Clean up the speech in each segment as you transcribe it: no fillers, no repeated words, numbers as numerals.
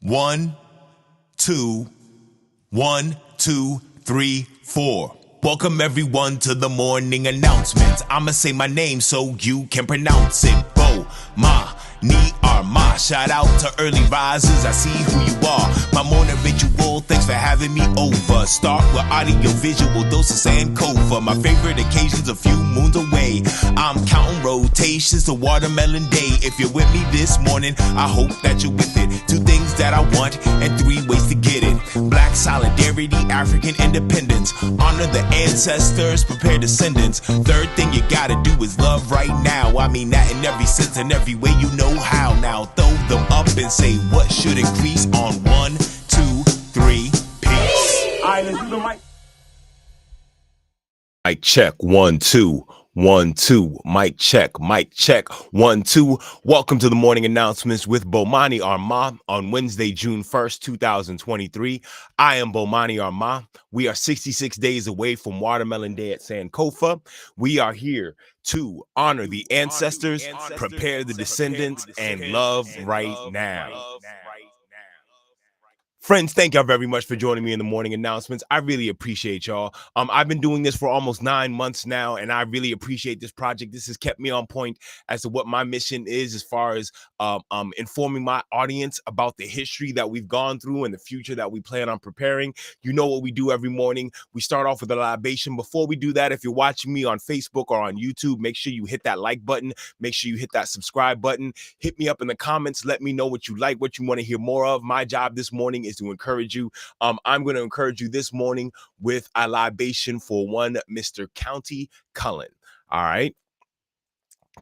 1, 2, 1, 2, 3, 4. Welcome everyone to the morning announcements. I'ma say my name so you can pronounce it. Bomani Armah. Shout out to early risers, I see who you are. My morning ritual, thanks for having me over. Start with audiovisual, dose of Sankofa. My favorite occasions a few moons away. I'm counting rotations to watermelon day. If you're with me this morning, I hope that you're with it. 2 things that I want and 3 ways to get it. Black solidarity, African independence. Honor the ancestors, prepare descendants. 3rd thing you gotta do is love right now. I mean that in every sense and every way you know how. Now throw them up and say what should increase on 1, 2, 3, peace. Alright, let's do the mic. Mic check, 1, 2. 1, 2, mic check, 1, 2. Welcome to the morning announcements with Bomani Armah on Wednesday, June 1st, 2023. I am Bomani Armah. We are 66 days away from Watermelon Day at Sankofa. We are here to honor the ancestors, prepare the descendants, and love right now. Friends, thank y'all very much for joining me in the morning announcements. I really appreciate y'all. I've been doing this for almost 9 months now, and I really appreciate this project. This has kept me on point as to what my mission is as far as informing my audience about the history that we've gone through and the future that we plan on preparing. You know what we do every morning. We start off with a libation. Before we do that, if you're watching me on Facebook or on YouTube, make sure you hit that like button. Make sure you hit that subscribe button. Hit me up in the comments. Let me know what you like, what you want to hear more of. My job this morning is to encourage you. I'm going to encourage you this morning with a libation for one Mr. Countee Cullen. All right.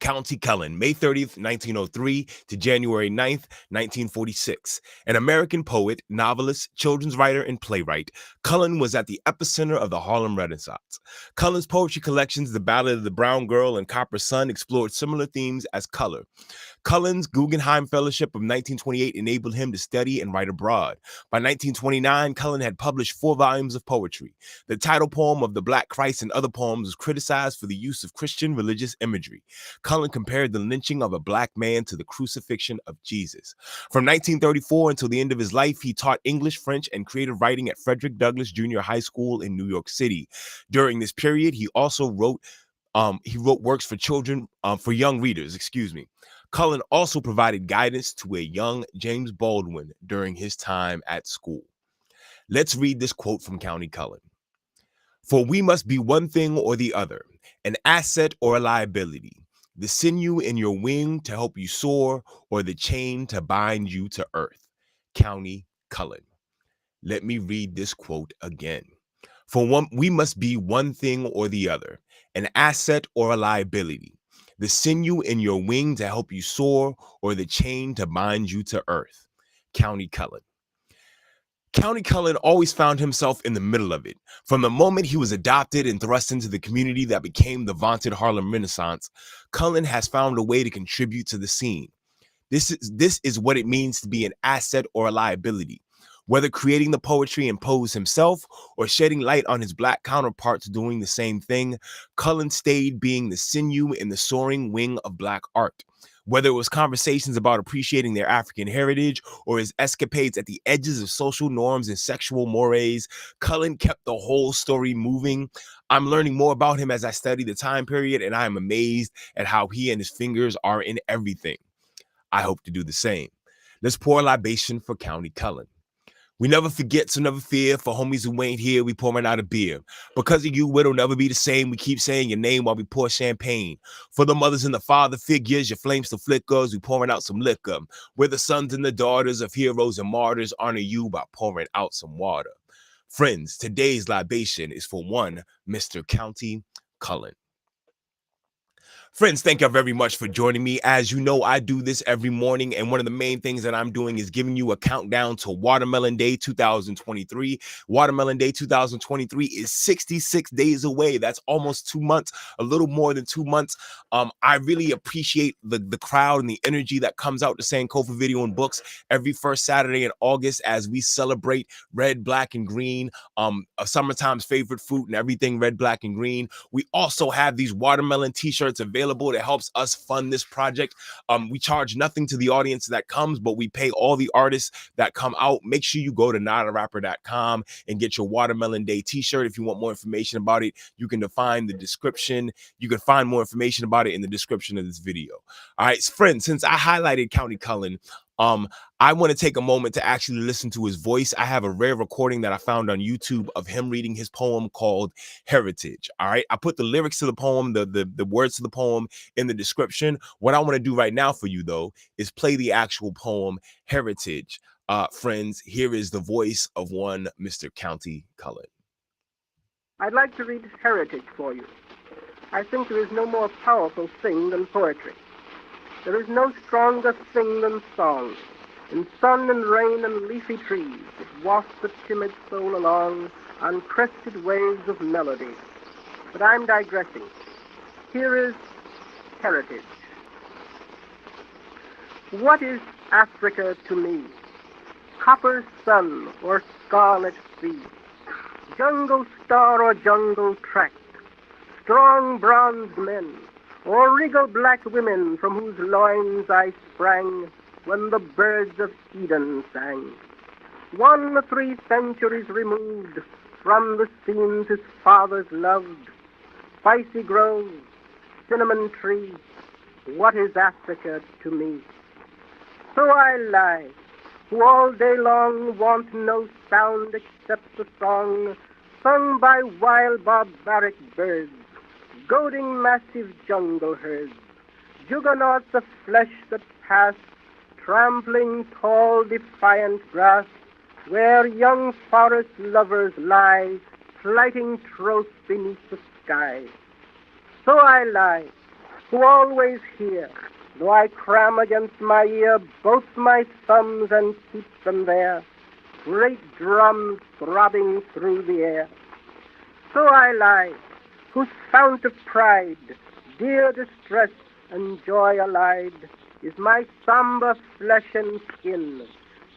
Countee Cullen, May 30th, 1903 to January 9th, 1946. An American poet, novelist, children's writer, and playwright, Cullen was at the epicenter of the Harlem Renaissance. Cullen's poetry collections, The Ballad of the Brown Girl and Copper Sun, explored similar themes as color. Cullen's Guggenheim Fellowship of 1928 enabled him to study and write abroad. By 1929, Cullen had published 4 volumes of poetry. The title poem of The Black Christ and other poems was criticized for the use of Christian religious imagery. Cullen compared the lynching of a black man to the crucifixion of Jesus. From 1934 until the end of his life, he taught English, French, and creative writing at Frederick Douglass Junior High School in New York City. During this period, he also wrote works for children, for young readers, Cullen also provided guidance to a young James Baldwin during his time at school. Let's read this quote from Countee Cullen. "For we must be one thing or the other, an asset or a liability, the sinew in your wing to help you soar, or the chain to bind you to earth." Countee Cullen. Let me read this quote again. We must be one thing or the other, an asset or a liability, the sinew in your wing to help you soar, or the chain to bind you to earth. Countee Cullen. Countee Cullen always found himself in the middle of it. From the moment he was adopted and thrust into the community that became the vaunted Harlem Renaissance, Cullen has found a way to contribute to the scene. This is what it means to be an asset or a liability. Whether creating the poetry and prose himself or shedding light on his black counterparts doing the same thing, Cullen stayed being the sinew in the soaring wing of black art. Whether it was conversations about appreciating their African heritage or his escapades at the edges of social norms and sexual mores, Cullen kept the whole story moving. I'm learning more about him as I study the time period, and I am amazed at how he and his fingers are in everything. I hope to do the same. Let's pour a libation for Countee Cullen. We never forget, so never fear. For homies who ain't here, we pouring out a beer. Because of you, it'll never be the same. We keep saying your name while we pour champagne. For the mothers and the father figures, your flame still flickers. We pouring out some liquor. We're the sons and the daughters of heroes and martyrs. Honor you by pouring out some water. Friends, today's libation is for one Mr. Countee Cullen. Friends, thank you very much for joining me. As you know, I do this every morning, and one of the main things that I'm doing is giving you a countdown to Watermelon Day 2023. Watermelon Day 2023 is 66 days away. That's almost 2 months, a little more than 2 months. I really appreciate the crowd and the energy that comes out to Sankofa Video and Books every first Saturday in August as we celebrate red, black, and green, a summertime's favorite fruit and everything red, black, and green. We also have these watermelon t-shirts available available that helps us fund this project. We charge nothing to the audience that comes, but we pay all the artists that come out. Make sure you go to notarapper.com and get your Watermelon Day t-shirt. If you want more information about it, you can find the description. You can find more information about it in the description of this video. All right, friends, since I highlighted Countee Cullen, I want to take a moment to actually listen to his voice. I have a rare recording that I found on YouTube of him reading his poem called Heritage. All right, I put the lyrics to the poem, the words to the poem in the description. What I want to do right now for you, though, is play the actual poem Heritage. Friends, here is the voice of one Mr. Countee Cullen. I'd like to read Heritage for you. I think there is no more powerful thing than poetry. There is no stronger thing than song. In sun and rain and leafy trees, it wafts the timid soul along on crested waves of melody. But I'm digressing. Here is Heritage. What is Africa to me? Copper sun or scarlet sea, jungle star or jungle tract, strong bronzed men, or regal black women from whose loins I sprang when the birds of Eden sang. 3 centuries removed from the scenes his fathers loved, spicy groves, cinnamon trees, what is Africa to me? So I lie, who all day long want no sound except the song sung by wild barbaric birds, goading massive jungle herds, juggernauts of flesh that pass, trampling tall defiant grass, where young forest lovers lie, flighting troth beneath the sky. So I lie, who always hear, though I cram against my ear both my thumbs and keep them there, great drums throbbing through the air. So I lie, whose fount of pride, dear distress and joy allied, is my somber flesh and skin,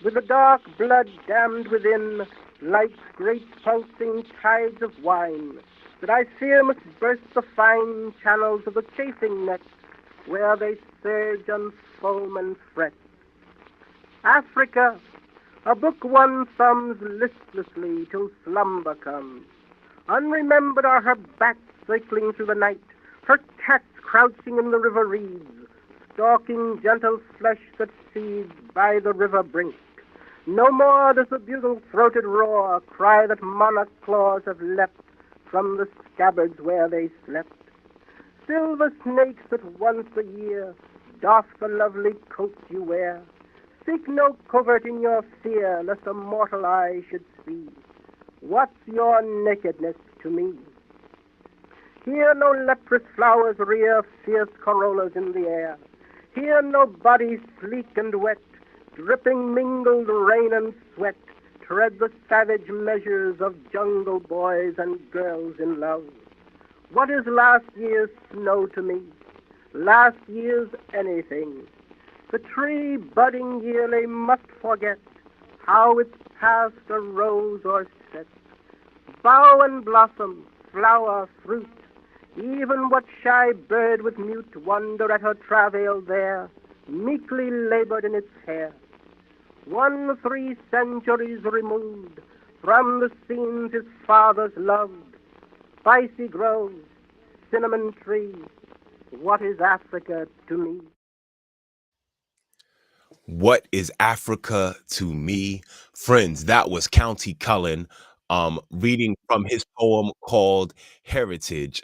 with the dark blood damned within, like great pulsing tides of wine, that I fear must burst the fine channels of the chafing net, where they surge and foam and fret. Africa, a book one thumbs listlessly till slumber comes. Unremembered are her bats circling through the night, her cats crouching in the river reeds, stalking gentle flesh that feeds by the river brink. No more does the bugle-throated roar cry that monarch claws have leapt from the scabbards where they slept. Silver snakes that once a year doff the lovely coats you wear. Seek no covert in your fear, lest a mortal eye should see. What's your nakedness to me? Here no leprous flowers rear fierce corollas in the air. Here no bodies sleek and wet, dripping mingled rain and sweat, tread the savage measures of jungle boys and girls in love. What is last year's snow to me? Last year's anything. The tree budding yearly must forget how its past arose or set. Bough and blossom, flower, fruit, even what shy bird with mute wonder at her travail there, meekly labored in its hair. 3 centuries removed from the scenes his fathers loved, spicy groves, cinnamon trees, what is Africa to me? What is Africa to me? Friends, that was Countee Cullen reading from his poem called Heritage.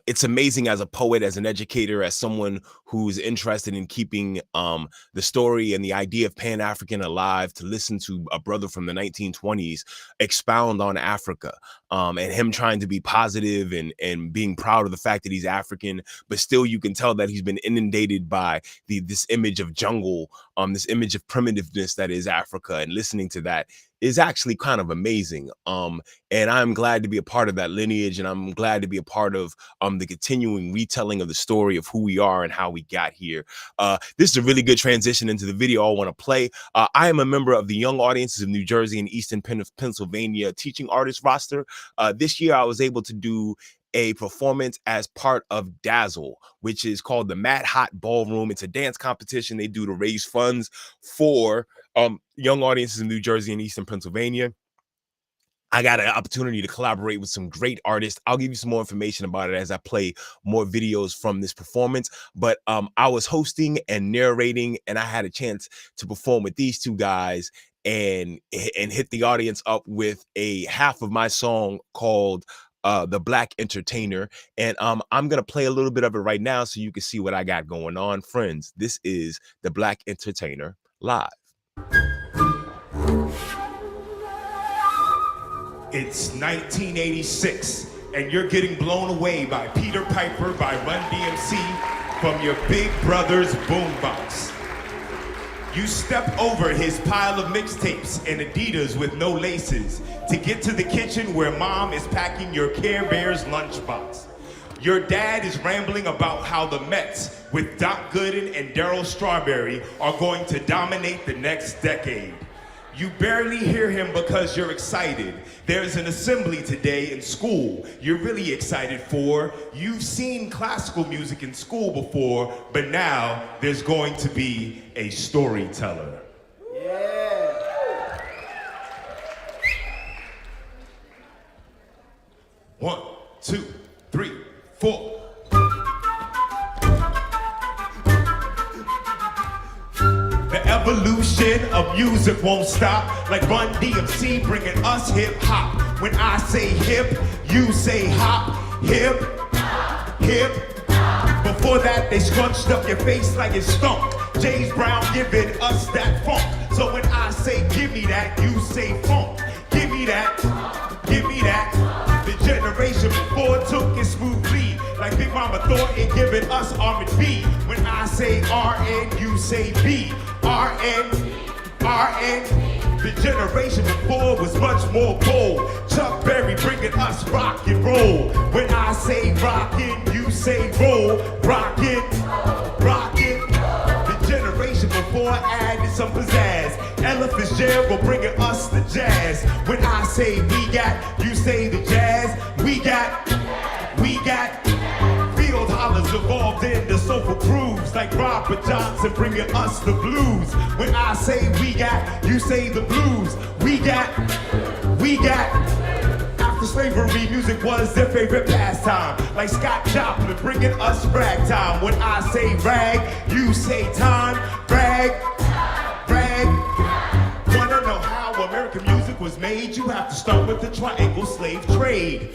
It's amazing as a poet, as an educator, as someone who's interested in keeping the story and the idea of Pan-African alive, to listen to a brother from the 1920s expound on Africa, and him trying to be positive and being proud of the fact that he's African, but still you can tell that he's been inundated by this image of jungle, this image of primitiveness that is Africa, and listening to that is actually kind of amazing. And I'm glad to be a part of that lineage, and I'm glad to be a part of the continuing retelling of the story of who we are and how we got here. This is a really good transition into the video I want to play. I am a member of the Young Audiences of New Jersey and Eastern Pennsylvania teaching artist roster. This year I was able to do a performance as part of Dazzle, which is called the Mad Hot Ballroom. It's a dance competition they do to raise funds for young audiences in New Jersey and Eastern Pennsylvania. I got an opportunity to collaborate with some great artists. I'll give you some more information about it as I play more videos from this performance. But I was hosting and narrating, and I had a chance to perform with these two guys and hit the audience up with a half of my song called The Black Entertainer. And I'm going to play a little bit of it right now so you can see what I got going on. Friends, this is The Black Entertainer live. It's 1986, and you're getting blown away by Peter Piper by Run DMC from your big brother's boombox. You step over his pile of mixtapes and Adidas with no laces to get to the kitchen where mom is packing your Care Bears lunchbox. Your dad is rambling about how the Mets with Doc Gooden and Darryl Strawberry are going to dominate the next decade. You barely hear him because you're excited. There's an assembly today in school you're really excited for. You've seen classical music in school before, but now there's going to be a storyteller. Yeah. 1, 2, 3, 4. The evolution of music won't stop, like Run DMC bringing us hip hop. When I say hip, you say hop. Hip, hip. Before that, they scrunched up your face like it stunk. James Brown giving us that funk. So when I say give me that, you say funk. Give me that, give me that. The generation before took it smoothly, like Big Mama Thornton giving us R&B. When I say RN, you say B. RN, the generation before was much more bold. Chuck Berry bringing us rock and roll. When I say rockin', you say roll. Rockin', rockin'. The generation before added some pizzazz. Ella Fitzgerald bringing us the jazz. When I say we got, you say the jazz. We got. Field hollers evolved into soulful grooves, like Robert Johnson bringing us the blues. When I say we got, you say the blues. We got. After slavery, music was their favorite pastime, like Scott Joplin bringing us ragtime. When I say rag, you say time. Rag. Wanna know how American music was made? You have to start with the triangle slave trade.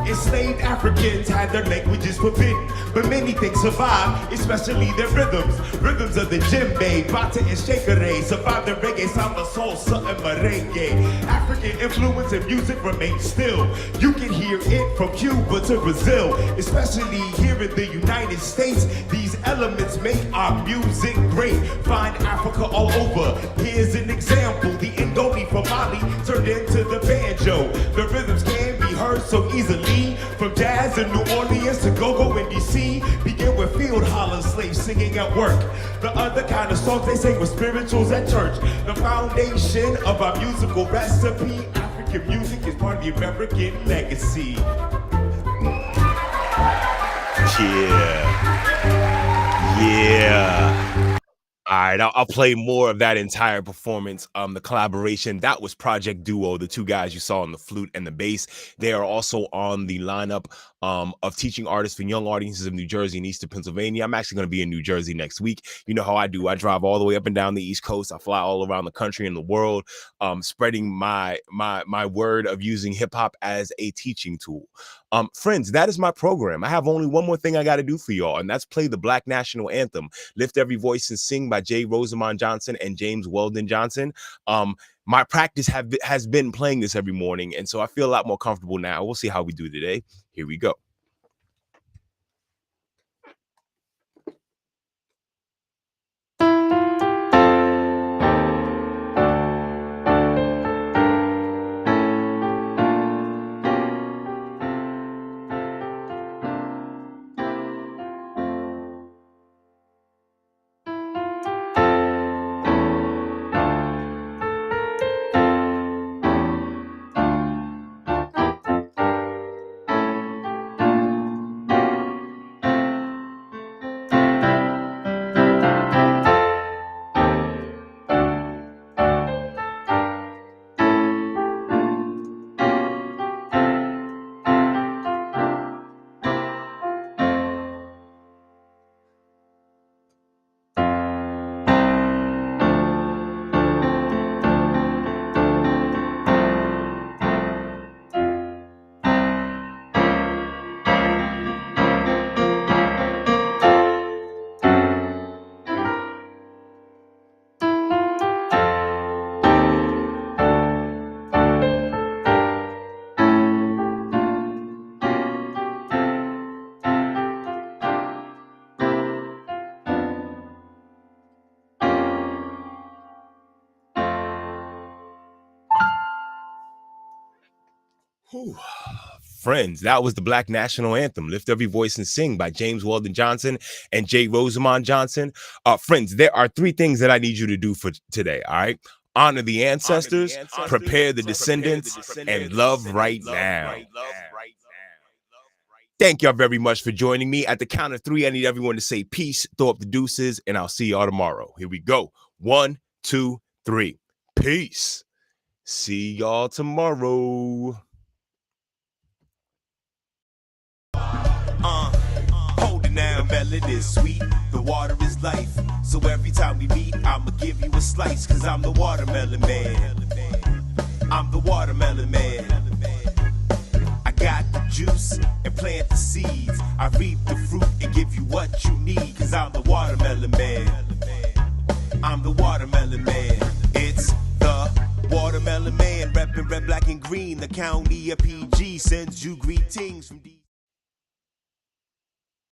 Enslaved Africans had their languages forbidden, but many things survived, especially their rhythms. Rhythms of the djembe, bata and shakere survived the reggae, samba, salsa, and merengue. African influence in music remains still. You can hear it from Cuba to Brazil, especially here in the United States. These elements make our music great. Find Africa all over. Here's an example. The Ngoni from Mali turned into the banjo. The rhythms can be heard so easily. From jazz in New Orleans to go-go in DC. Begin with field hollers, slaves singing at work. The other kind of songs they sang were spirituals at church. The foundation of our musical recipe. African music is part of the American legacy. Yeah. All right, I'll play more of that entire performance. The collaboration, that was Project Duo, the two guys you saw on the flute and the bass. They are also on the lineup of teaching artists for young audiences of New Jersey and Eastern Pennsylvania. I'm actually going to be in New Jersey next week. You know how I do. I drive all the way up and down the East Coast. I fly all around the country and the world, spreading my word of using hip hop as a teaching tool. Friends, that is my program. I have only one more thing I got to do for y'all, and that's play the Black National Anthem, Lift Every Voice and Sing by J. Rosamond Johnson and James Weldon Johnson. My practice has been playing this every morning, and so I feel a lot more comfortable now. We'll see how we do today. Here we go. Whew. Friends, that was the Black National Anthem, Lift Every Voice and Sing by James Weldon Johnson and J. Rosamond Johnson. Friends, there are 3 things that I need you to do for today, all right? Honor the ancestors, prepare the descendants, and love right now. Thank y'all very much for joining me. At the count of 3, I need everyone to say peace, throw up the deuces, and I'll see y'all tomorrow. Here we go. 1, 2, 3. Peace. See y'all tomorrow. Hold it now, melon is sweet, the water is life. So every time we meet, I'ma give you a slice, cause I'm the watermelon man. I'm the watermelon man. I got the juice and plant the seeds. I reap the fruit and give you what you need, cause I'm the watermelon man. I'm the watermelon man. It's the watermelon man, reppin' red, black, and green. The county of PG sends you greetings from D.